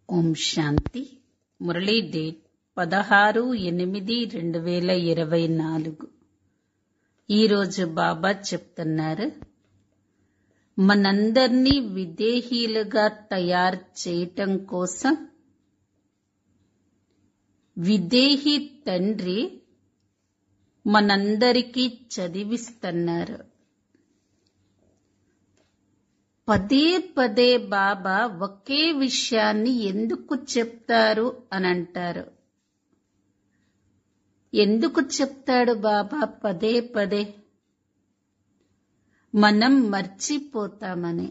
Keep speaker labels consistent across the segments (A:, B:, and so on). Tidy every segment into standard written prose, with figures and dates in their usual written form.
A: ఓం శాంతి. Murali date 16/8/2024. ఈరోజు బాబా చెప్తున్నారు, మనందర్నీ విదేహీలుగా తయారు చేయటం కోసం విదేహీ తండ్రి మనందరికీ చదివిస్తున్నారు. పదే పదే బాబా ఒకే విషయాన్ని ఎందుకు చెప్తారు అని అంటారు. ఎందుకు చెప్తాడు బాబా పదే పదే? మనం మర్చిపోతామని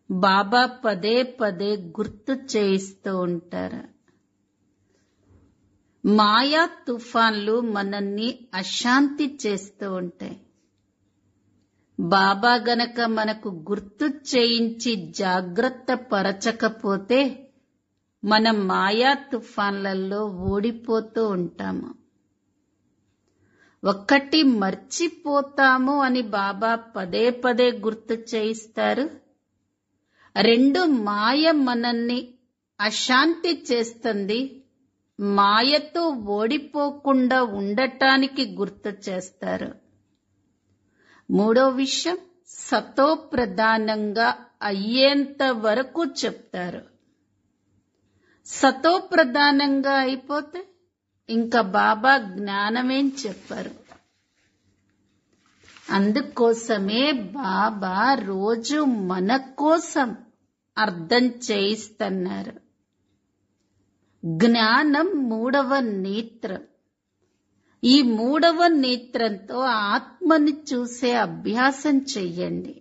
A: బాబా పదే పదే గుర్తు చేయిస్తూ ఉంటారు. మాయా తుఫాన్లు మనల్ని అశాంతి చేస్తూ ఉంటాయి. బాబా గనక మనకు గుర్తు చేయించి జాగ్రత్త పరచకపోతే మనం మాయా తుఫాన్లలో ఓడిపోతూ ఉంటాము. ఒక్కటి మర్చిపోతాము అని బాబా పదే పదే గుర్తు చేయిస్తారు. రెండు, మాయ మనల్ని అశాంతి చేస్తుంది. మాయతో ఓడిపోకుండా ఉండటానికి గుర్తు చేస్తారు. మూడో విషయం, సతో ప్రధానంగా అయ్యేంత వరకు చెప్తారు. సతో ప్రధానంగా అయిపోతే ఇంకా బాబా జ్ఞానమేం చెప్పరు. అందుకోసమే బాబా రోజు మన కోసం అర్థం చేయిస్తున్నారు. జ్ఞానం మూడవ నేత్రం. ఈ మూడవ నేత్రంతో ఆత్మని చూసే అభ్యాసం చెయ్యండి.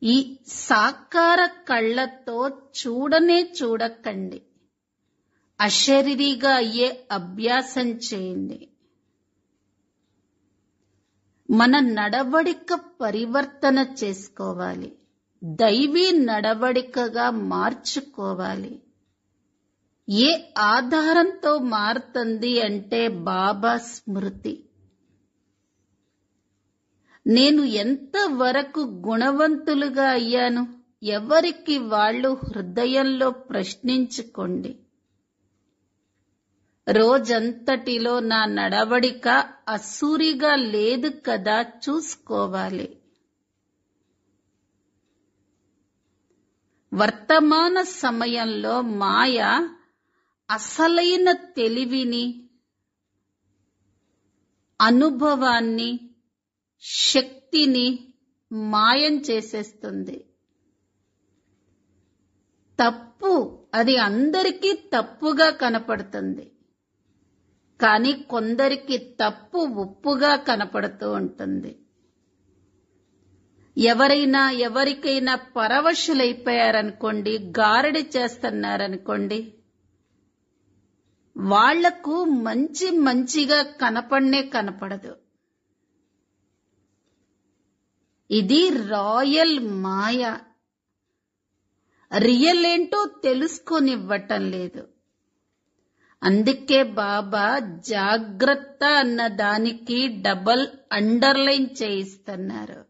A: ఈ సాకార కళ్ళతో చూడనే చూడకండి. అశరీరిగా అయ్యే అభ్యాసం చేయండి. మన నడవడిక పరివర్తన చేసుకోవాలి. దైవీ నడవడికగా మార్చుకోవాలి. ఏ ఆధారంతో మారుతుంది అంటే బాబా స్మృతి. నేను ఎంతవరకు గుణవంతులుగా అయ్యాను, ఎవరికి వాళ్ళు హృదయంలో ప్రశ్నించుకోండి. రోజంతటిలో నా నడవడిక అసూరిగా లేదు కదా, చూసుకోవాలి. వర్తమాన సమయంలో మాయ అసలైన తెలివిని, అనుభవాన్ని, శక్తిని మాయం చేసేస్తుంది. తప్పు అది అందరికీ తప్పుగా కనపడుతుంది. కానీ కొందరికి తప్పు ఉప్పుగా కనపడుతూ ఉంటుంది. ఎవరికైనా పరవశులైపోయారనుకోండి, గారడి చేస్తున్నారనుకోండి, వాళ్లకు మంచిగా కనపడదు. ఇది రాయల్ మాయ. రియల్ ఏంటో తెలుసుకోనివ్వటం లేదు. అందుకే బాబా జాగ్రత్త అన్న దానికి డబల్ అండర్లైన్ చేయిస్తున్నారు.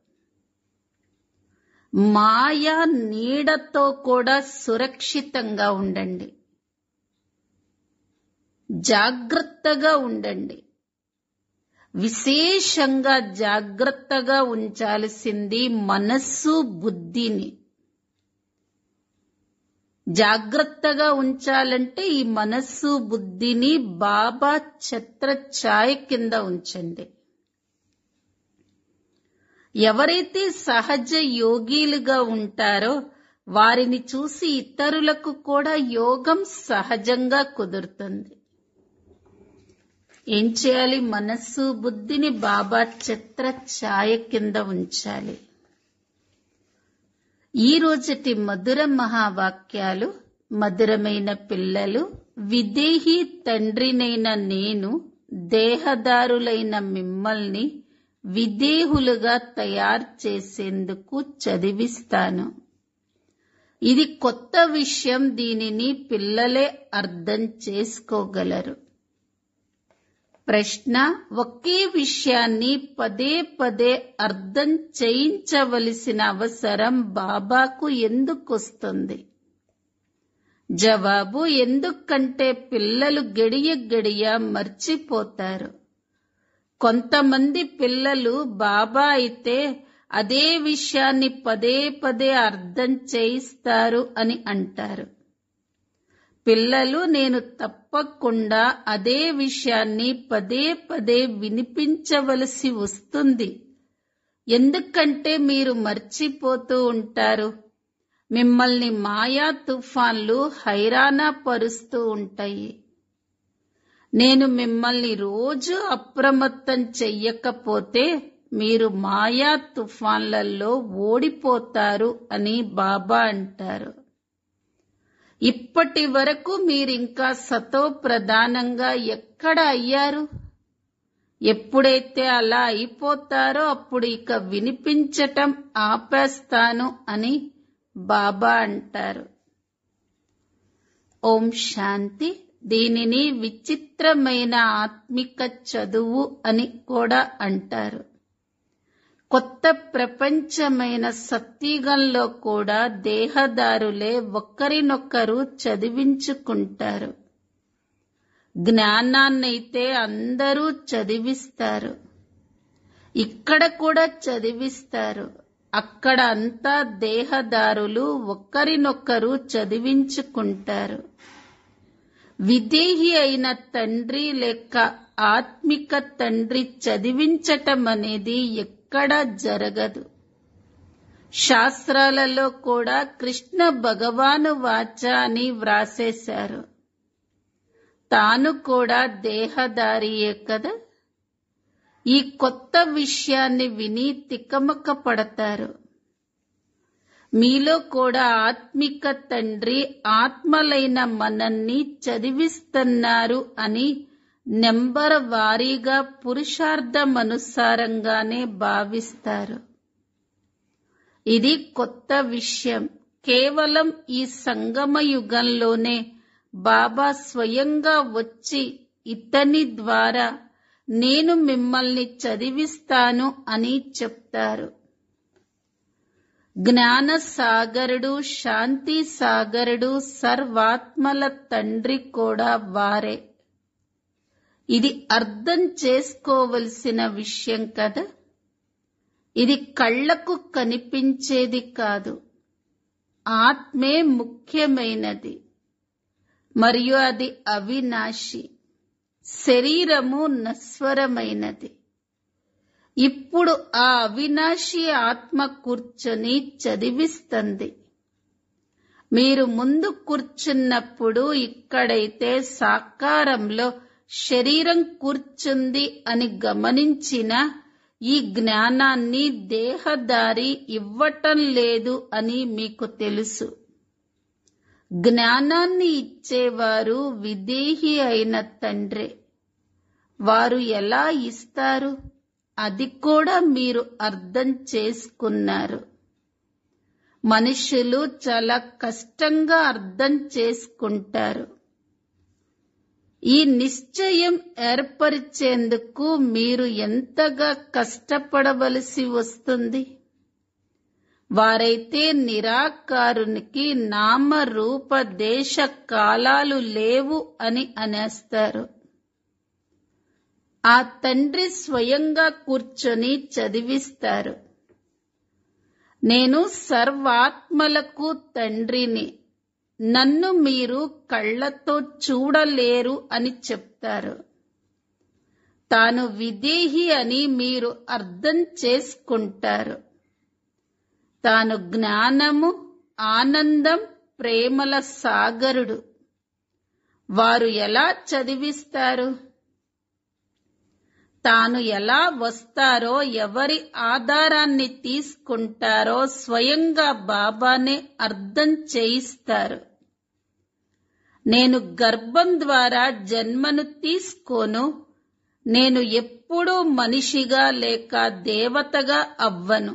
A: మాయా నీడతో కూడా సురక్షితంగా ఉండండి. జాగ్రత్తగా ఉండండి. విశేషంగా జాగ్రత్తగా ఉంచాల్సింది మనస్సు, బుద్ధిని. జాగ్రత్తగా ఉంచాలంటే ఈ మనస్సు, బుద్ధిని బాబా ఛత్రఛాయ కింద ఉంచండి. ఎవరైతే సహజ యోగీలుగా ఉంటారో వారిని చూసి ఇతరులకు కూడా యోగం సహజంగా కుదురుతుంది. ఏం చేయాలి? మనస్సు, బుద్ధిని బాబా ఛత్రఛాయ కింద ఉంచాలి. ఈ రోజటి మధుర మహావాక్యాలు. మధురమైన పిల్లలు, విదేహీ తండ్రినైన నేను దేహదారులైన మిమ్మల్ని విదేహులుగా తయారు చేసేందుకు చదివిస్తాను. ఇది కొత్త విషయం. దీనిని పిల్లలే అర్థం చేసుకోగలరు. ప్రశ్న: ఒకే విషయాన్ని పదే పదే అర్థం చేయించవలసిన అవసరం బాబాకు ఎందుకొస్తుంది? జవాబు: ఎందుకంటే పిల్లలు గడియ గడియ మర్చిపోతారు. కొంతమంది పిల్లలు బాబా అయితే అదే విషయాన్ని పదే పదే అర్థం చేయిస్తారు అని అంటారు. పిల్లలు నేను తప్పకుండా అదే విషయాన్ని పదే పదే వినిపించవలసి వస్తుంది, ఎందుకంటే మీరు మర్చిపోతూ ఉంటారు. మిమ్మల్ని మాయా తుఫాన్లు హైరానా పరుస్తూ ఉంటాయి. నేను మిమ్మల్ని రోజు అప్రమత్తం చెయ్యకపోతే మీరు మాయా తుఫాన్లలో ఓడిపోతారు అని బాబా అంటారు. ఇప్పటి వరకు మీరింకా సతో ప్రధానంగా ఎక్కడ అయ్యారు? ఎప్పుడైతే అలా అయిపోతారో అప్పుడు ఇక వినిపించటం ఆపేస్తాను అని బాబా అంటారు. ఓం శాంతి. దీనిని విచిత్రమైన ఆత్మిక చదువు అని కూడా అంటారు. కొత్త ప్రపంచమైన సత్యుగంలో కూడా దేహదారులే ఒకరినొకరు చదివించుకుంటారు. జ్ఞానాన్నైతే అందరూ చదివిస్తారు. ఇక్కడ కూడా చదివిస్తారు. అక్కడ అంతా దేహదారులు ఒకరినొకరు చదివించుకుంటారు. విదేహి అయిన తండ్రి లేక ఆత్మిక తండ్రి చదివించటం అనేది ఎక్కడా జరగదు. శాస్త్రాలలో కూడా కృష్ణ భగవాను వాచ అని వ్రాసేశారు. తాను కూడా దేహదారియే కదా. ఈ కొత్త విషయాన్ని విని తికమక పడతారు. మీలో కూడా ఆత్మిక తండ్రి ఆత్మలైన మనల్ని చదివిస్తున్నారు అని నెంబర్ వారీగా పురుషార్థమనుసారంగానే భావిస్తారు. ఇది కొత్త విషయం. కేవలం ఈ సంగమ యుగంలోనే బాబా స్వయంగా వచ్చి ఇతని ద్వారా నేను మిమ్మల్ని చదివిస్తాను అని చెప్తారు. జ్ఞాన సాగరుడు, శాంతి సాగరుడు, సర్వాత్మల తండ్రి కూడా వారే. ఇది అర్థం చేసుకోవలసిన విషయం కదా. ఇది కళ్లకు కనిపించేది కాదు. ఆత్మే ముఖ్యమైనది మరియు అది అవినాశి. శరీరము నశ్వరమైనది. ఇప్పుడు ఆ అవినాశి ఆత్మ కూర్చొని చదివిస్తుంది. మీరు ముందు కూర్చున్నప్పుడు ఇక్కడైతే సాకారంలో శరీరం కూర్చుంది అని గమనించిన ఈ జ్ఞానాన్ని దేహదారి ఇవ్వటం లేదు అని మీకు తెలుసు. జ్ఞానాన్ని ఇచ్చేవారు విదేహి అయిన తండ్రే. వారు ఎలా ఇస్తారు? అది కూడా మీరు అర్థం చేసుకున్నారు. మనుషులు చాలా కష్టంగా అర్థం చేసుకుంటారు. ఈ నిశ్చయం ఏర్పరిచేందుకు మీరు ఎంతగా కష్టపడవలసి వస్తుంది. వారైతే నిరాకారునికి నామరూప దేశ కాలాలు లేవు అని అనేస్తారు. ఆ తండ్రి స్వయంగా కూర్చొని చదివిస్తారు. నేను సర్వాత్మలకు తండ్రిని, నన్ను మీరు కళ్లతో చూడలేరు అని చెప్తారు. తాను విదేహి అని మీరు అర్థం చేసుకుంటారు. తాను జ్ఞానము, ఆనందం, ప్రేమల సాగరుడు. వారు ఎలా చదివిస్తారు? తాను ఎలా వస్తారో, ఎవరి ఆధారాన్ని తీసుకుంటారో స్వయంగా బాబానే అర్థం చేయిస్తారు. నేను గర్భం ద్వారా జన్మను తీసుకోను. నేను ఎప్పుడూ మనిషిగా లేక దేవతగా అవ్వను.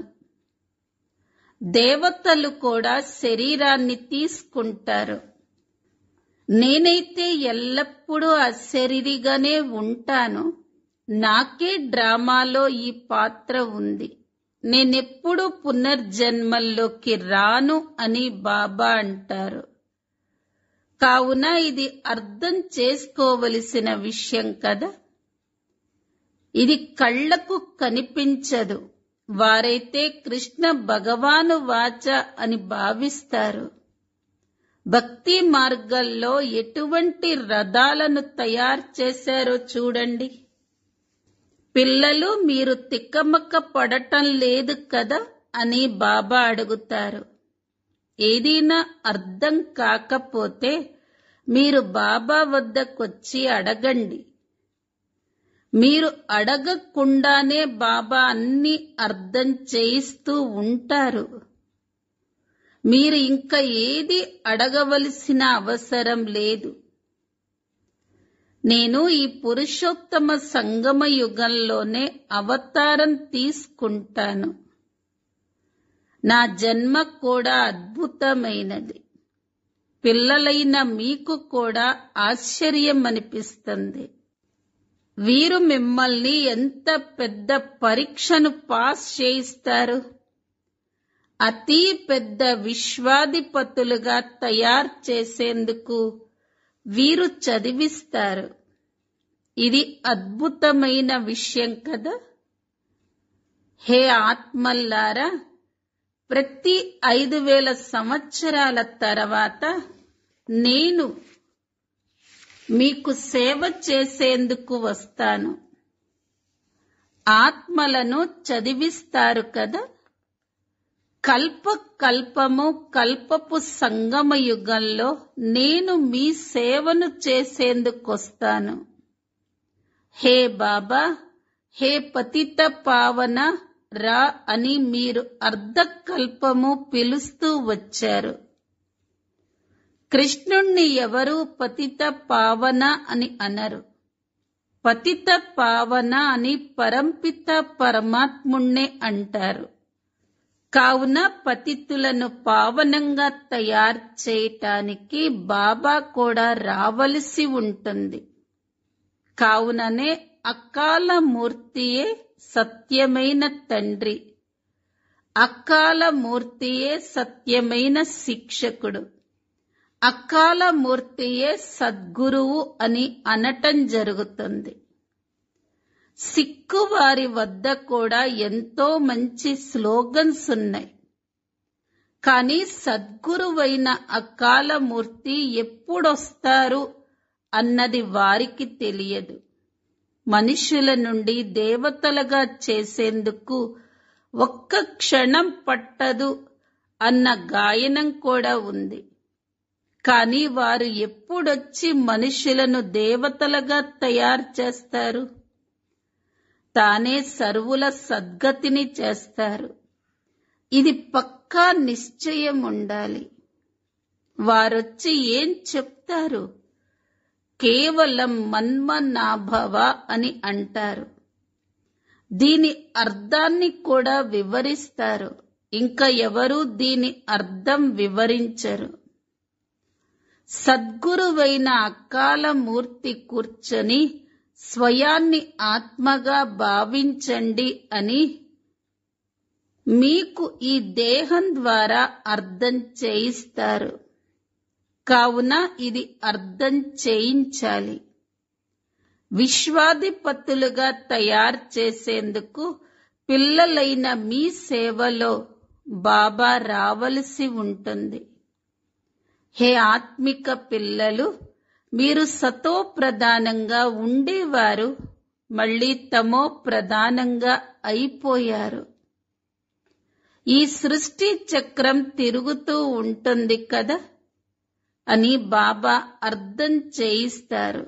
A: దేవతలు కూడా శరీరాన్ని తీసుకుంటారు. నేనైతే ఎల్లప్పుడూ అశరీరిగానే ఉంటాను. నాకే డ్రామాలో ఈ పాత్ర ఉంది. నేనెప్పుడూ పునర్జన్మల్లోకి రాను అని బాబా అంటారు. కావున ఇది అర్థం చేసుకోవలసిన విషయం కదా. ఇది కళ్లకు కనిపించదు. వారైతే కృష్ణ భగవాను వాచ అని భావిస్తారు. భక్తి మార్గంలో ఎటువంటి రథాలను తయారు చేశారో చూడండి. పిల్లలు, మీరు తిక్కమక్క పడటం లేదు కదా అని బాబా అడుగుతారు. ఏదైనా అర్థం కాకపోతే మీరు బాబా వద్దకొచ్చి అడగండి. మీరు అడగకుండానే బాబా అన్ని అర్థం చేయిస్తూ ఉంటారు. మీరు ఇంకా ఏది అడగవలసిన అవసరం లేదు. నేను ఈ పురుషోత్తమ సంగమ యుగంలోనే అవతారం తీసుకుంటాను. నా జన్మ కూడా అద్భుతమైనది. పిల్లలైన మీకు కూడా ఆశ్చర్యం అనిపిస్తుంది. వీరు మిమ్మల్ని ఎంత పెద్ద పరీక్షను పాస్ చేయిస్తారు. అతి పెద్ద విశ్వాధిపతులుగా తయారు చేసేందుకు వీరు చదివిస్తారు. ఇది అద్భుతమైన విషయం కదా. హే ఆత్మల్లారా, ప్రతి 5000 సంవత్సరాల తర్వాత నేను మీకు సేవ చేసేందుకు వస్తాను. ఆత్మలను చదివిస్తారు కదా. కల్పము కల్పపు సంగమ యుగంలో నేను మీ సేవను చేసేందుకొస్తాను. హే బాబా, హే పతిత పావన రా అని మీరు అర్ధకల్పము పిలుస్తూ వచ్చారు. కృష్ణుణ్ణి ఎవరూ పతిత పావన అని అనరు. పతిత పావన అని పరంపిత పరమాత్ముణ్ణే అంటారు. కావున పతితులను పావనంగా తయారు చేయటానికి బాబా కూడా రావలసి ఉంటుంది. కావుననే అకాల మూర్తియే సత్యమైన తండ్రి, అకాల మూర్తియే సత్యమైన శిక్షకుడు, అకాల మూర్తియే సద్గురువు అని అనటం జరుగుతుంది. సిక్కు వారి వద్ద కూడా ఎంతో మంచి స్లోగన్స్ ఉన్నాయి. కానీ సద్గురువైన అకాల మూర్తి ఎప్పుడొస్తారు అన్నది వారికి తెలియదు. మనుషుల నుండి దేవతలుగా చేసేందుకు ఒక్క క్షణం పట్టదు అన్న గాయనం కూడా ఉంది. కానీ వారు ఎప్పుడొచ్చి మనుషులను దేవతలుగా తయారు చేస్తారు? తానే సర్వుల సద్గతిని చేస్తారు. ఇది పక్కా నిశ్చయం ఉండాలి. వారొచ్చి ఏం చెప్తారు? కేవలం మన్మనాభవ అని అంటారు. దీని అర్థాన్ని కూడా వివరిస్తారు. ఇంకా ఎవరూ దీని అర్థం వివరించరు. సద్గురువైన అకాల మూర్తి కూర్చొని స్వయాన్ని ఆత్మగా భావించండి అని మీకు ఈ దేహం ద్వారా అర్థం చేయిస్తారు. కావున ఇది అర్థం చేయించాలి. విశ్వాధిపతులుగా తయారు చేసేందుకు పిల్లలైన మీ సేవలో బాబా రావలసి ఉంటుంది. హే ఆత్మిక పిల్లలు, మీరు సతో ప్రధానంగా ఉండేవారు మళ్ళీ తమో ప్రధానంగా అయిపోయారు. ఈ సృష్టి చక్రం తిరుగుతూ ఉంటుంది కదా అని బాబా అర్థం చేయిస్తారు.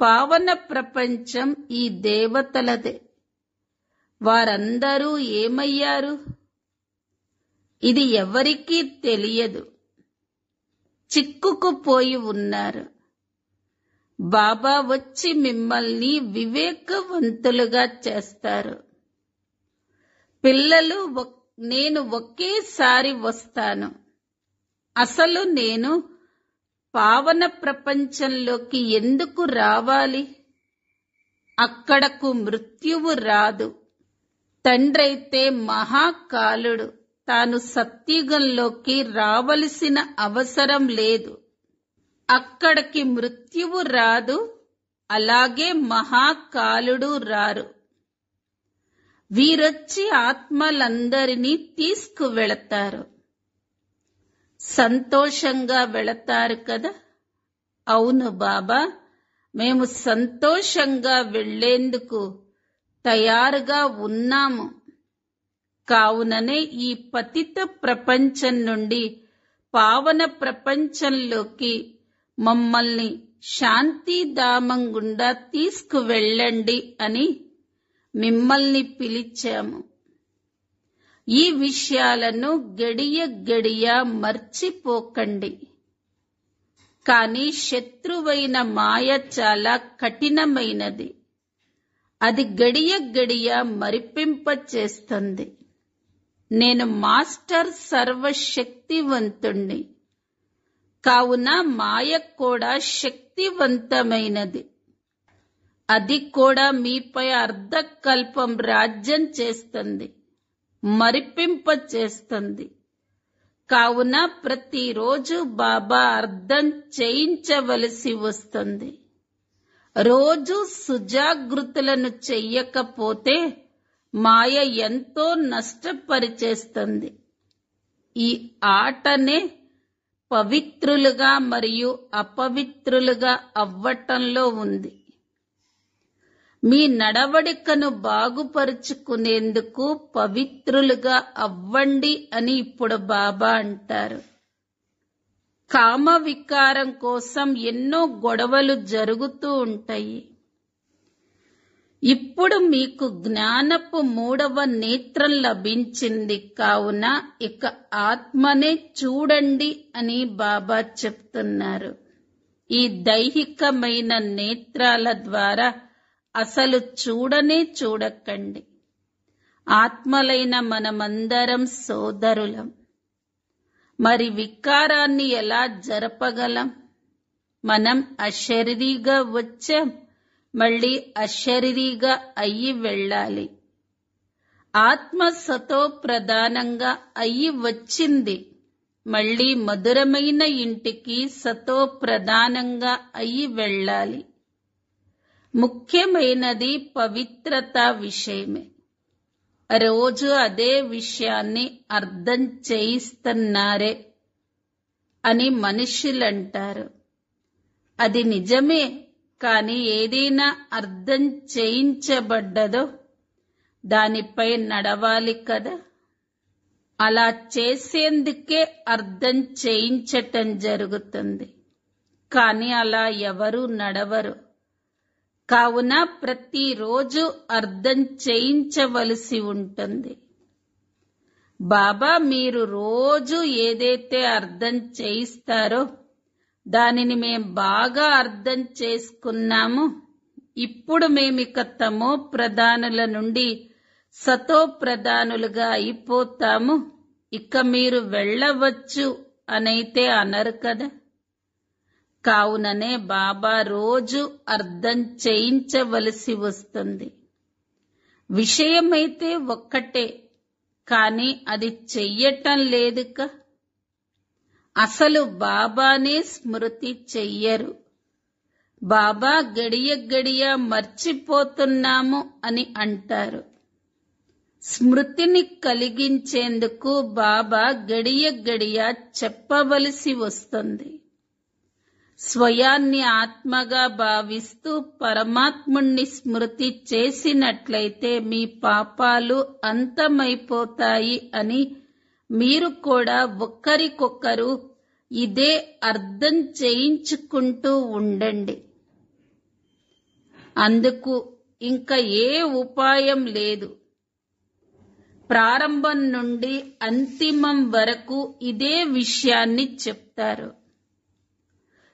A: పావన ప్రపంచం ఈ దేవతలదే. వారందరూ ఏమయ్యారు? ఇది ఎవరికీ తెలియదు. చిక్కుకుపోయి ఉన్నారు. బాబా వచ్చి మిమ్మల్ని వివేకవంతులుగా చేస్తారు. పిల్లలు, నేను ఒకేసారి వస్తాను. అసలు నేను పావన ప్రపంచంలోకి ఎందుకు రావాలి? అక్కడకు మృత్యువు రాదు. తండ్రైతే మహాకాలుడు, తాను సత్యుగంలోకి రావలసిన అవసరం లేదు. అక్కడికి మృత్యువు రాదు, అలాగే మహాకాలుడు రారు. వీరొచ్చి ఆత్మలందరినీ తీసుకువెళతారు. సంతోషంగా వెళతారు కదా? అవును బాబా, మేము సంతోషంగా వెళ్లేందుకు తయారుగా ఉన్నాము. కావుననే ఈ పతిత ప్రపంచం నుండి పావన ప్రపంచంలోకి మమ్మల్ని శాంతిధామం గుండా తీసుకువెళ్ళండి అని మిమ్మల్ని పిలిచాము. ఈ విషయాలను గడియ గడియ మర్చిపోకండి. కానీ శత్రువైన మాయ చాలా కఠినమైనది. అది గడియ గడియ మరిపింపచేస్తుంది. నేను మాస్టర్ సర్వశక్తివంతుణ్ణి, కావున మాయ కూడా శక్తివంతమైనది. అది కూడా మీపై అర్ధకల్పం రాజ్యం చేస్తుంది, మరిపింపచేస్తుంది. కావున ప్రతిరోజు బాబా అర్థం చేయించవలసి వస్తుంది. రోజు సుజాగృతులను చెయ్యకపోతే మాయ ఎంతో నష్టపరిచేస్తుంది. ఈ ఆటనే పవిత్రులుగా మరియు అపవిత్రులుగా అవ్వటంలో ఉంది. మీ నడవడికను బాగుపరుచుకునేందుకు పవిత్రులుగా అవ్వండి అని ఇప్పుడు బాబా అంటారు. కామ వికారం కోసం ఎన్నో గొడవలు జరుగుతూ ఉంటాయి. ఇప్పుడు మీకు జ్ఞానపు 3వ నేత్రం లభించింది, కావున ఇక ఆత్మనే చూడండి అని బాబా చెప్తున్నారు. ఈ దైహికమైన నేత్రాల ద్వారా అసలు చూడనే చూడకండి. ఆత్మలైన మనమందరం సోదరులం. మరి వికారాన్ని ఎలా జరపగలం? మనం అశరీరిగా వచ్చాం, మళ్ళీ అశరీరిగా అయ్యి వెళ్ళాలి. ఆత్మ సతో ప్రధానంగా అయ్యి వచ్చింది, మళ్ళీ మధురమైన ఇంటికి సతో ప్రధానంగా అయ్యి వెళ్ళాలి. ముఖ్యమైనది పవిత్రత విషయమే. రోజు అదే విషయాన్ని అర్థం చేయిస్తున్నారే అని మనుషులంటారు. అది నిజమే, కానీ ఏదైనా అర్థం చేయించబడ్డదో దానిపై నడవాలి కదా. అలా చేసేందుకే అర్థం చేయించటం జరుగుతుంది, కానీ అలా ఎవరూ నడవరు. కావున ప్రతిరోజు అర్థం చేయించవలసి ఉంటుంది. బాబా మీరు రోజు ఏదైతే అర్థం చేయిస్తారో దానిని మేం బాగా అర్థం చేసుకున్నాము. ఇప్పుడు మేమిక తమో ప్రధానుల నుండి సతో ప్రధానులుగా అయిపోతాము. ఇక మీరు వెళ్ళవచ్చు అనైతే అనరు కదా. కావుననే బాబా రోజు అర్థం చేయించవలసి వస్తుంది. విషయమైతే ఒక్కటే, కానీ అది చెయ్యటం లేదుక. అసలు బాబానే స్మృతి చెయ్యరు. బాబా గడియ గడియ మర్చిపోతున్నాము అని అంటారు. స్మృతిని కలిగించేందుకు బాబా గడియ గడియ చెప్పవలసి వస్తుంది. స్వయాన్ని ఆత్మగా భావిస్తూ పరమాత్ముణ్ణి స్మృతి చేసినట్లయితే మీ పాపాలు అంతమైపోతాయి అని మీరు కూడా ఒకరికొకరు ఇదే అర్థం చేయించుకుంటూ ఉండండి. అందుకు ఇంకా ఏ ఉపాయం లేదు. ప్రారంభం నుండి అంతిమం వరకు ఇదే విషయాన్ని చెప్తారు.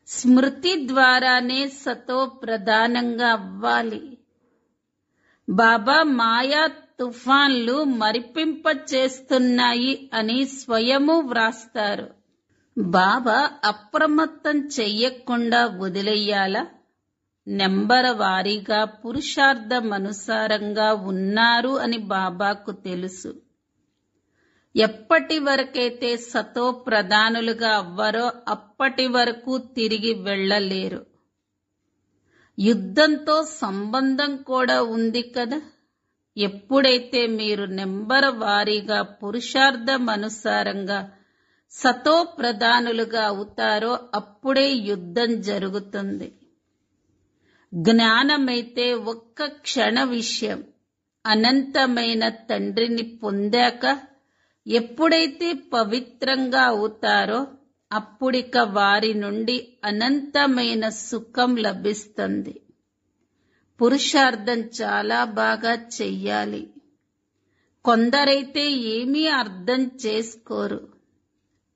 A: స్మృతి ద్వారానే సతో ప్రధానంగా అవ్వాలి. బాబా మాయా తుఫాన్లు మరిపింపచేస్తున్నాయి అని స్వయము వ్రాస్తారు. బాబా అప్రమత్తం చెయ్యకుండా వదిలేయాలా? నెంబర్ వారీగా పురుషార్థమనుసారంగా ఉన్నారు అని బాబాకు తెలుసు. ఎప్పటి వరకైతే సతో ప్రధానులుగా అవ్వరో అప్పటి వరకు తిరిగి వెళ్ళలేరు. యుద్ధంతో సంబంధం కూడా ఉంది కదా. ఎప్పుడైతే మీరు నెంబర్ వారీగా పురుషార్థమనుసారంగా సతో ప్రధానులుగా అవుతారో అప్పుడే యుద్ధం జరుగుతుంది. జ్ఞానమైతే ఒక్క క్షణ విషయం. అనంతమైన తండ్రిని పొందాక ఎప్పుడైతే పవిత్రంగా అవుతారో అప్పుడిక వారి నుండి అనంతమైన సుఖం లభిస్తుంది. పురుషార్థం చాలా బాగా చెయ్యాలి. కొందరైతే ఏమీ అర్థం చేసుకోరు.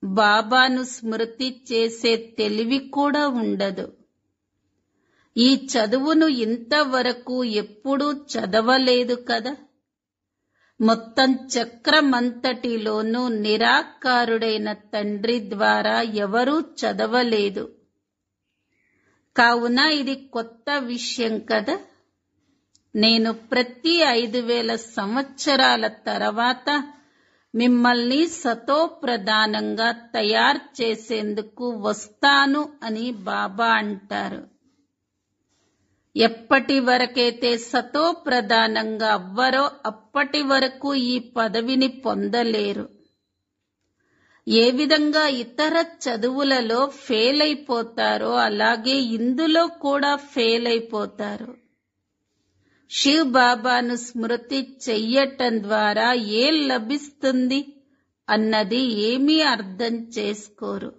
A: బాబాను స్మృతి చేసే తెలివి కూడా ఉండదు. ఈ చదువును ఇంతవరకు ఎప్పుడూ చదవలేదు కదా. మొత్తం చక్రమంతటిలోనూ నిరాకారుడైన తండ్రి ద్వారా ఎవరూ చదవలేదు. కావున ఇది కొత్త విషయం కదా. నేను ప్రతి 5000 సంవత్సరాల తర్వాత మిమ్మల్ని సతో ప్రధానంగా తయారు చేసేందుకు వస్తాను అని బాబా అంటారు. ఎప్పటి వరకైతే సతో ప్రధానంగా అవ్వరో అప్పటి వరకు ఈ పదవిని పొందలేరు. ఏ విధంగా ఇతర చదువులలో ఫెయిల్ అయిపోతారో అలాగే ఇందులో కూడా ఫెయిల్ అయిపోతారు. శివ్ బాబాను స్మృతి చెయ్యటం ద్వారా ఏం లభిస్తుంది అన్నది ఏమీ అర్థం చేసుకోరు.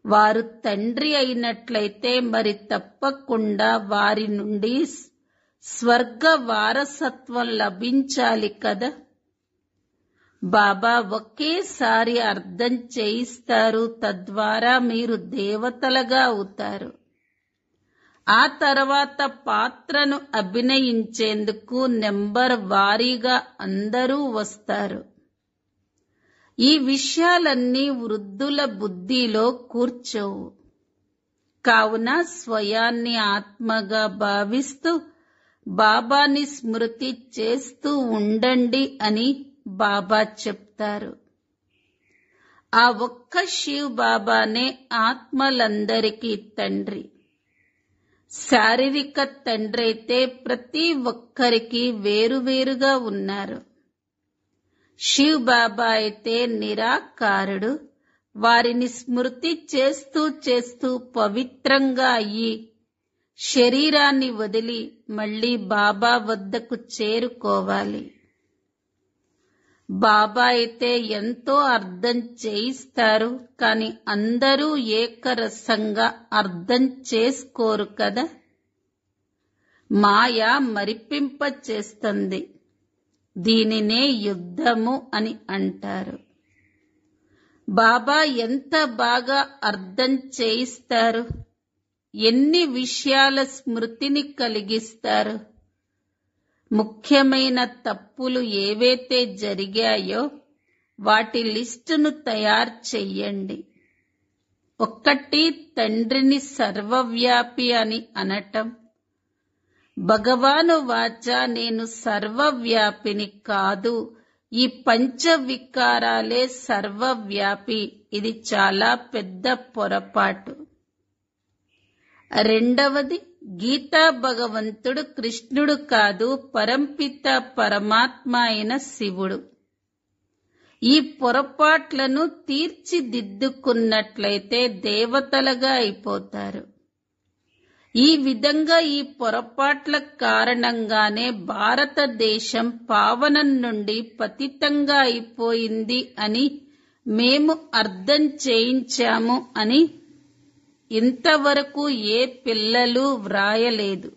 A: వారు తండ్రి అయినట్లయితే మరి తప్పకుండా వారి నుండి స్వర్గ వారసత్వం లభించాలి కదా. బాబా ఒకేసారి అర్థం చేయిస్తారు. తద్వారా మీరు దేవతలుగా అవుతారు. ఆ తర్వాత పాత్రను అభినయించేందుకు నెంబర్ వారీగా అందరూ వస్తారు. ఈ విషయాలన్నీ వృద్ధుల బుద్ధిలో కూర్చోవు. కావున స్వయాన్ని ఆత్మగా భావిస్తూ బాబాని స్మృతి చేస్తూ ఉండండి అని బాబా చెప్తారు. ఆ ఒక్క శివ్ బాబానే ఆత్మలందరికీ తండ్రి. శారీరక తండ్రి అయితే ప్రతి ఒక్కరికి వేరువేరుగా ఉన్నారు. శివ్ బాబా అయితే నిరాకారుడు. వారిని స్మృతి చేస్తూ చేస్తూ పవిత్రంగా అయ్యి శరీరాన్ని వదిలి మళ్లీ బాబా వద్దకు చేరుకోవాలి. బాబా అయితే ఎంతో అర్థం చేయిస్తారు. కాని అందరూ ఏకరసంగా అర్థం చేసుకోరు కదా. మాయ మరిపింప చేస్తుంది. దీనినే యుద్ధము అని అంటారు. బాబా ఎంత బాగా అర్థం చేయిస్తారు. ఎన్ని విషయాల స్మృతిని కలిగిస్తారు. ముఖ్యమైన తప్పులు ఏవైతే జరిగాయో వాటి లిస్టును తయారు చెయ్యండి. 1 తండ్రిని సర్వవ్యాపి అని అనటం. భగవాను వాచ నేను సర్వవ్యాపిని కాదు, ఈ పంచవికారాలే సర్వవ్యాపి. ఇది చాలా పెద్ద పొరపాటు. రెండవది, గీతా భగవంతుడు కృష్ణుడు కాదు, పరంపిత పరమాత్మ అయిన శివుడు. ఈ పొరపాట్లను తీర్చిదిద్దుకున్నట్లయితే దేవతలుగా అయిపోతారు. ఈ విధంగా ఈ పొరపాట్ల కారణంగానే భారతదేశం పావనం నుండి పతితంగా అయిపోయింది అని మేము అర్థం చేయించాము అని ఇంతవరకు ఏ పిల్లలు వ్రాయలేదు.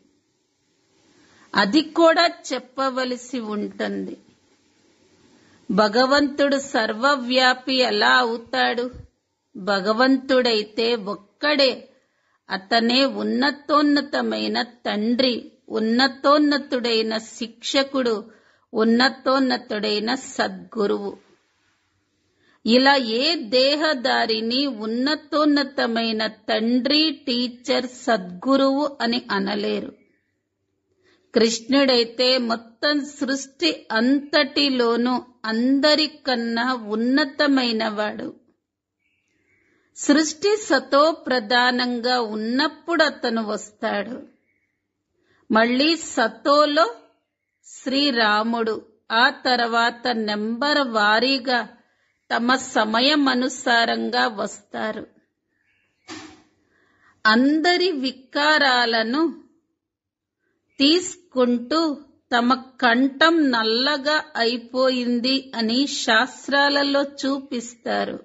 A: అది కూడా చెప్పవలసి ఉంటుంది. భగవంతుడు సర్వవ్యాపి ఎలా అవుతాడు? భగవంతుడైతే ఒక్కడే. అతనే ఉన్నతోన్నతమైన తండ్రి, ఉన్నతోన్నతుడైన శిక్షకుడు, ఉన్నతోన్నతుడైన సద్గురువు. ఇలా ఏ దేహదారిని ఉన్నతోన్నతమైన తండ్రి, టీచర్, సద్గురువు అని అనలేరు. కృష్ణుడైతే మొత్తం సృష్టి అంతటిలోనూ అందరికన్నా ఉన్నతమైనవాడు. సృష్టి సతో ప్రధానంగా ఉన్నప్పుడు అతను వస్తాడు. మళ్ళీ సతోలో శ్రీరాముడు, ఆ తర్వాత నెంబర్ వారీగా తమ సమయమనుసారంగా వస్తారు. అందరి వికారాలను తీసుకుంటూ తమ కంఠం నల్లగా అయిపోయింది అని శాస్త్రాలలో చూపిస్తారు.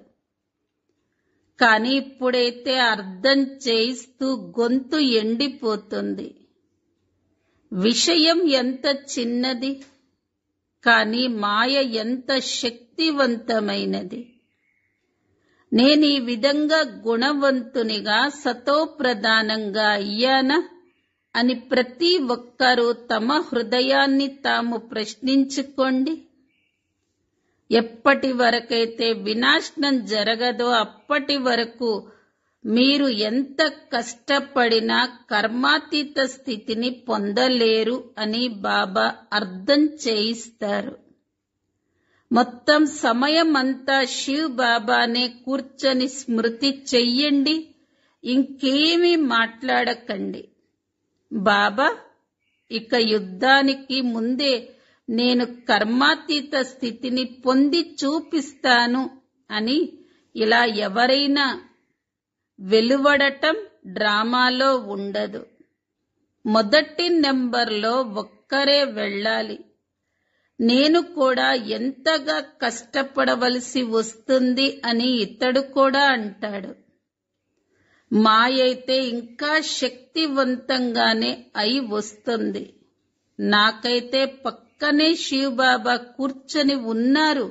A: కానీ ఇప్పుడైతే అర్థం చేయిస్తూ గొంతు ఎండిపోతుంది. విషయం ఎంత చిన్నది, కానీ మాయ ఎంత శక్తివంతమైనది. నేను ఈ విధంగా గుణవంతునిగా సతోప్రధానంగా అయ్యానా అని ప్రతి ఒక్కరూ తమ హృదయాన్ని తాము ప్రశ్నించుకోండి. ఎప్పటి వరకైతే వినాశనం జరగదో అప్పటి వరకు మీరు ఎంత కష్టపడినా కర్మాతీత స్థితిని పొందలేరు అని బాబా అర్థం చేయిస్తారు. మొత్తం సమయమంతా శివ్ బాబానే కూర్చొని స్మృతి చెయ్యండి, ఇంకేమీ మాట్లాడకండి. బాబా, ఇక యుద్ధానికి ముందే నేను కర్మాతీత స్థితిని పొంది చూపిస్తాను అని ఇలా ఎవరైనా వెలువడటం డ్రామాలో ఉండదు. మొదటి నెంబర్లో ఒక్కరే వెళ్ళాలి. నేను కూడా ఎంతగా కష్టపడవలసి వస్తుంది అని ఇతడు కూడా అంటాడు. మాయైతే ఇంకా శక్తివంతంగానే అయి వస్తుంది. నాకైతే పక్కనే శివబాబా కూర్చొని ఉన్నారు,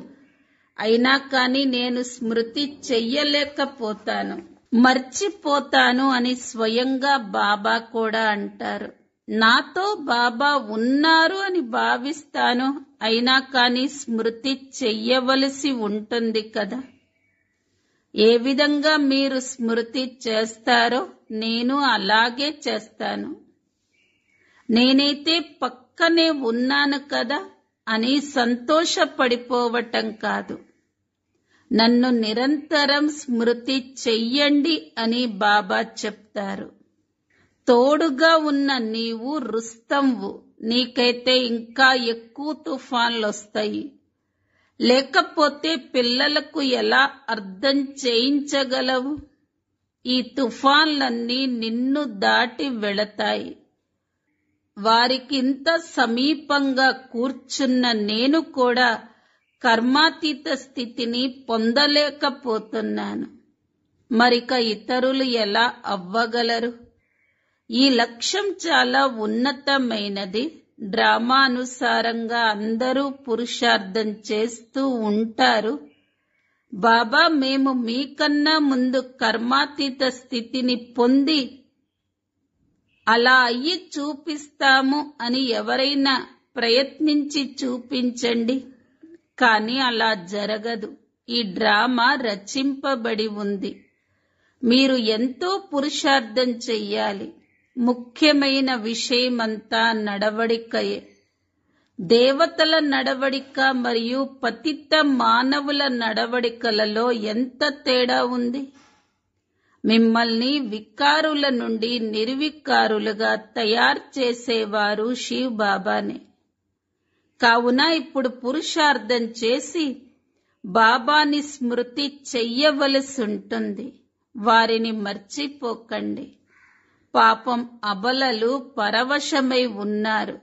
A: అయినా కానీ నేను స్మృతి చెయ్యలేకపోతాను, మర్చిపోతాను అని స్వయంగా బాబా కూడా అంటారు. నాతో బాబా ఉన్నారు అని భావిస్తాను, అయినా కానీ స్మృతి చెయ్యవలసి ఉంటుంది కదా. ఏ విధంగా మీరు స్మృతి చేస్తారో నేను అలాగే చేస్తాను. నేనైతే పక్కనే ఉన్నాను కదా అని సంతోషపడిపోవటం కాదు. నన్ను నిరంతరం స్మృతి చెయ్యండి అని బాబా చెప్తారు. తోడుగా ఉన్న నీవు రుస్తంవు, నీకైతే ఇంకా ఎక్కువ తుఫాన్లొస్తాయి. లేకపోతే పిల్లలకు ఎలా అర్థం చేయించగలవు? ఈ తుఫాన్లన్నీ నిన్ను దాటి వెళతాయి. వారికింత సమీపంగా కూర్చున్న నేను కూడా కర్మాతీత స్థితిని పొందలేకపోతున్నాను. మరిక ఇతరులు ఎలా అవ్వగలరు? ఈ లక్ష్యం చాలా ఉన్నతమైనది. డ్రామానుసారంగా అందరూ పురుషార్థం చేస్తూ ఉంటారు. బాబా, మేము మీకన్నా ముందు కర్మాతీత స్థితిని పొంది అలా అయ్యి చూపిస్తాము అని ఎవరైనా ప్రయత్నించి చూపించండి. కానీ అలా జరగదు. ఈ డ్రామా రచింపబడి ఉంది. మీరు ఎంతో పురుషార్థం చెయ్యాలి. ముఖ్యమైన విషయమంతా నడవడికయే. దేవతల నడవడిక మరియు పతిత మానవుల నడవడికలలో ఎంత తేడా ఉంది? మిమ్మల్ని వికారుల నుండి నిర్వికారులుగా తయారు చేసేవారు శివ్ బాబానే. కావున ఇప్పుడు పురుషార్థం చేసి బాబాని స్మృతి చెయ్యవలసి ఉంటుంది. వారిని మర్చిపోకండి. పాపం అబలలు పరవశమై ఉన్నారు,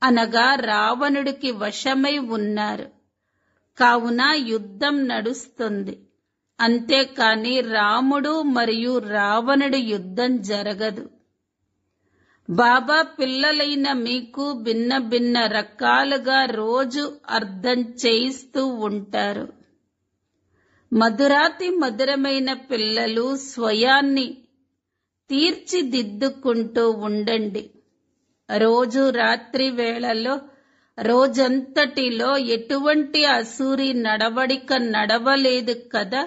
A: అనగా రావణుడికి వశమై ఉన్నారు. కావున యుద్ధం నడుస్తుంది. అంతేకాని రాముడు మరియు రావణుడి యుద్ధం జరగదు. బాబా పిల్లలైన మీకు భిన్న భిన్న రకాలుగా రోజు అర్థం చేయిస్తూ ఉంటారు. మధురాతి మధురమైన పిల్లలు స్వయాన్ని తీర్చిదిద్దుకుంటూ ఉండండి. రోజు రాత్రి వేళలో రోజంతటిలో ఎటువంటి అసూరి నడవడిక నడవలేదు కదా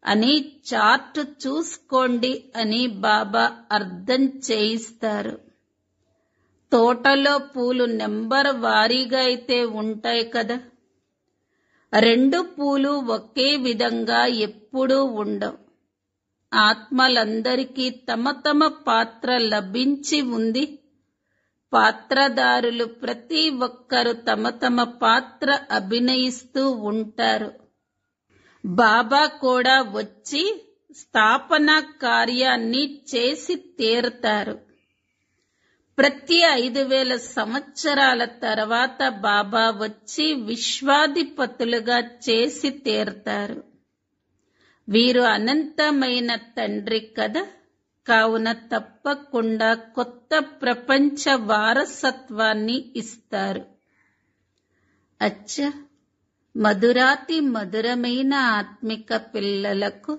A: అని చార్ట్ చూసుకోండి అని బాబా అర్థం చేయిస్తారు. తోటలో పూలు నెంబర్ వారీగా అయితే ఉంటాయి కదా, 2 పూలు ఒకే విధంగా ఎప్పుడూ ఉండవు. ఆత్మలందరికీ తమ తమ పాత్ర లభించి ఉంది. పాత్రదారులు ప్రతి ఒక్కరు తమ తమ పాత్ర అభినయిస్తూ ఉంటారు. బాబా కూడా వచ్చి స్థాపన కార్యాన్ని చేసి తీరుతారు. ప్రతి 5000 సంవత్సరాల తర్వాత బాబా వచ్చి విశ్వాధిపతులుగా చేసి తీరుతారు. వీరు అనంతమైన తండ్రి కదా, కావున తప్పకుండా కొత్త ప్రపంచ వారసత్వాన్ని ఇస్తారు. అచ్చా, మధురాతి మధురమైన ఆత్మిక పిల్లలకు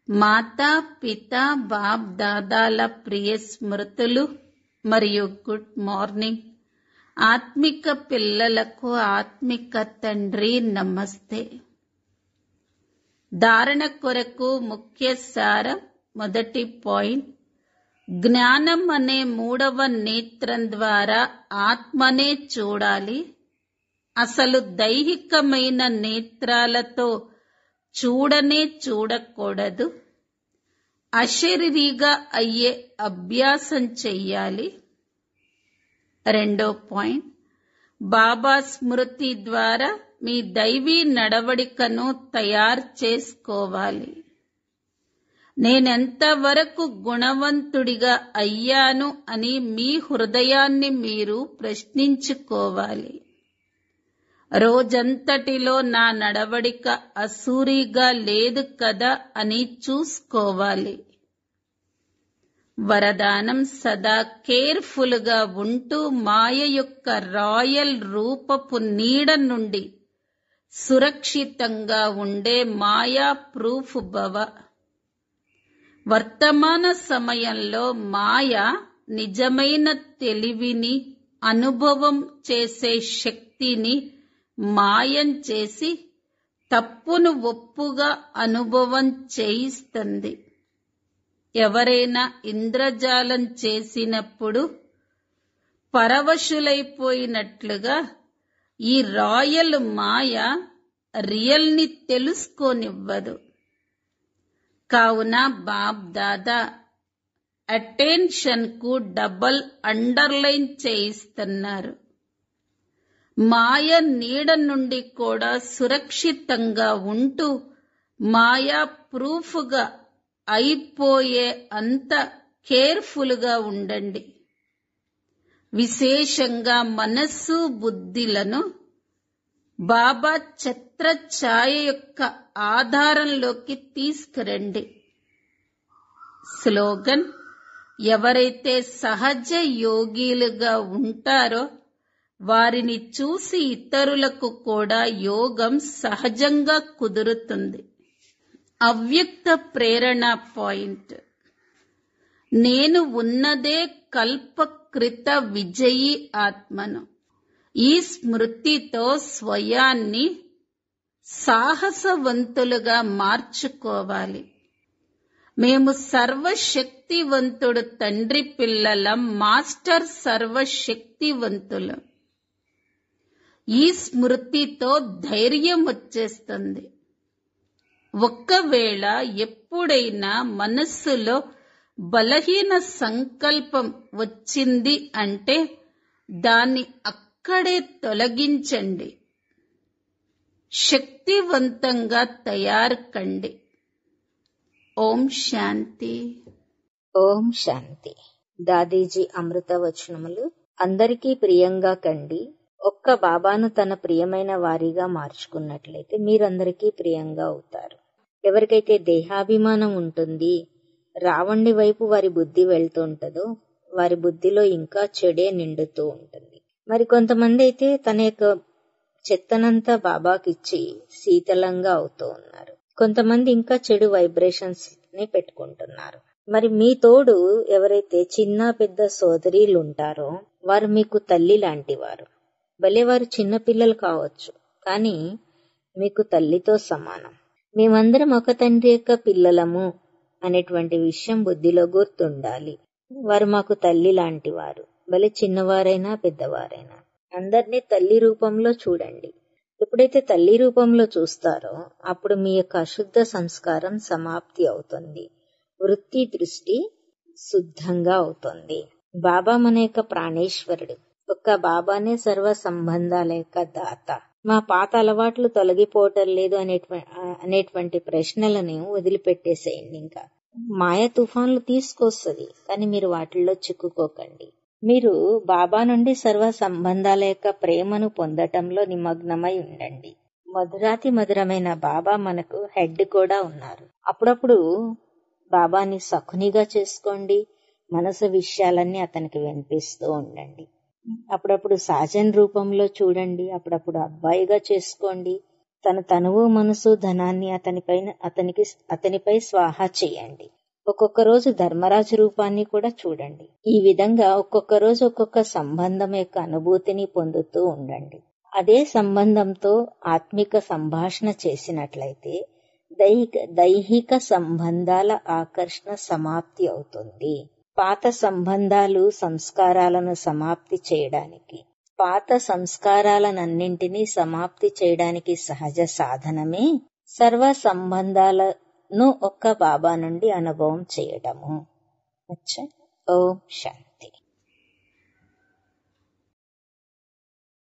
A: మాతా పిత బాప్ దాదాల ప్రియ స్మృతులు మరియు గుడ్ మార్నింగ్. ఆత్మిక పిల్లలకు ఆత్మిక తండ్రి నమస్తే. ధారణ కొరకు ముఖ్య సారం. మొదటి పాయింట్, జ్ఞానం అనే 3వ నేత్రం ద్వారా ఆత్మనే చూడాలి. అసలు దైహికమైన నేత్రాలతో చూడనే చూడకూడదు. అశరీరిగా అయ్యే అభ్యాసం చెయ్యాలి. రెండో పాయింట్, బాబా స్మృతి ద్వారా మీ దైవీ నడవడికను తయారు చేసుకోవాలి. నేనెంతవరకు గుణవంతుడిగా అయ్యాను అని మీ హృదయాన్ని మీరు ప్రశ్నించుకోవాలి. రోజంతటిలో నా నడవడిక అసూరిగా లేదు కదా అని చూసుకోవాలి. వరదానం, సదా కేర్ఫుల్ గా ఉంటూ మాయ యొక్క రాయల్ రూపపు నీడ నుండి సురక్షితంగా ఉండే మాయా ప్రూఫ్ భవ. వర్తమాన సమయంలో మాయ నిజమైన తెలివిని, అనుభవం చేసే శక్తిని మాయం చేసి తప్పును ఒప్పుగా అనుభవం చేయిస్తుంది. ఎవరైనా ఇంద్రజాలం చేసినప్పుడు పరవశులైపోయినట్లుగా ఈ రాయల్ మాయ రియల్ ని తెలుసుకోనివ్వదు. కావున బాప్ దాదా అటెన్షన్ కు డబల్ అండర్లైన్ చేయిస్తున్నారు. మాయ నీడ నుండి కూడా సురక్షితంగా ఉంటూ మాయా ప్రూఫ్గా అయిపోయే అంత కేర్ఫుల్ గా ఉండండి. విశేషంగా మనస్సు, బుద్ధిలను బాబా ఛత్ర ఛాయ యొక్క ఆధారంలోకి తీసుకురండి. స్లోగన్, ఎవరైతే సహజ యోగిలుగా ఉంటారో వారిని చూసి ఇతరులకు కూడా యోగం సహజంగా కుదురుతుంది. అవ్యక్త ప్రేరణ పాయింట్, నేను ఉన్నదే కల్పకృత విజయీ ఆత్మను. ఈ స్మృతితో స్వయాన్ని సాహసవంతులుగా మార్చుకోవాలి. మేము సర్వశక్తివంతుడు తండ్రి పిల్లలం, మాస్టర్ సర్వశక్తివంతులం. ఈ స్మృతితో ధైర్యం వచ్చేస్తుంది. ఒక్కవేళ ఎప్పుడైనా మనస్సులో బలహీన సంకల్పం వచ్చింది అంటే దాన్ని అక్కడే తొలగించండి. శక్తివంతంగా తయారు కండి. ఓం శాంతి.
B: ఓం శాంతి. దాదీజీ అమృత వచనములు. అందరికీ ప్రియంగా కండి. ఒక్క బాబాను తన ప్రియమైన వారిగా మార్చుకున్నట్లయితే మీరందరికీ ప్రియంగా అవుతారు. ఎవరికైతే దేహాభిమానం ఉంటుంది, రావణుడి వైపు వారి బుద్ధి వెళ్తూ ఉంటుందో వారి బుద్ధిలో ఇంకా చెడే నిండుతూ ఉంటుంది. మరి కొంతమంది అయితే తన యొక్క చెత్తనంతా బాబాకిచ్చి శీతలంగా అవుతూ ఉన్నారు. కొంతమంది ఇంకా చెడు వైబ్రేషన్స్ ని పెట్టుకుంటున్నారు. మరి మీ తోడు ఎవరైతే చిన్న పెద్ద సోదరీలు ఉంటారో వారు మీకు తల్లి లాంటి వారు. భలే వారు చిన్న పిల్లలు కావచ్చు, కానీ మీకు తల్లితో సమానం. మేమందరం ఒక తండ్రి యొక్క పిల్లలము అనేటువంటి విషయం బుద్ధిలో గుర్తుండాలి. వారు మాకు తల్లి లాంటి వారు, భలే చిన్నవారైనా పెద్దవారైనా. అందరినీ తల్లి రూపంలో చూడండి. ఎప్పుడైతే తల్లి రూపంలో చూస్తారో అప్పుడు మీ యొక్క అశుద్ధ సంస్కారం సమాప్తి అవుతుంది. వృత్తి దృష్టి శుద్ధంగా అవుతుంది. బాబా మన యొక్క ప్రాణేశ్వరుడు. ఒక్క బాబానే సర్వ సంబంధాల యొక్క దాత. మా పాత అలవాట్లు తొలగిపోవటం లేదు అనేటువంటి ప్రశ్నలను వదిలిపెట్టేసేయండి. ఇంకా మాయ తుఫాన్లు తీసుకొస్తుంది, కానీ మీరు వాటిల్లో చిక్కుకోకండి. మీరు బాబా నుండి సర్వ సంబంధాల యొక్క ప్రేమను పొందటంలో నిమగ్నమై ఉండండి. మధురాతి మధురమైన బాబా మనకు హెడ్ కూడా ఉన్నారు. అప్పుడప్పుడు బాబాని సఖునిగా చేసుకోండి. మనసు విషయాలన్నీ అతనికి వినిపిస్తూ ఉండండి. అప్పుడప్పుడు సాజన్ రూపంలో చూడండి. అప్పుడప్పుడు అబ్బాయిగా చేసుకోండి. తన తనువు మనసు ధనాన్ని అతనిపై స్వాహా చేయండి. ఒక్కొక్క రోజు ధర్మరాజు రూపాన్ని కూడా చూడండి. ఈ విధంగా ఒక్కొక్క రోజు ఒక్కొక్క సంబంధం యొక్క అనుభూతిని పొందుతూ ఉండండి. అదే సంబంధంతో ఆత్మిక సంభాషణ చేసినట్లయితే దైహిక సంబంధాల ఆకర్షణ సమాప్తి అవుతుంది. పాత సంబంధాలు సంస్కారాలను సమాప్తి చేయడానికి, పాత సంస్కారాలనన్నింటినీ సమాప్తి చేయడానికి సహజ సాధనమే సర్వ సంబంధాలను ఒక్క బాబా నుండి అనుభవం చేయటము. ఓం శాంతి.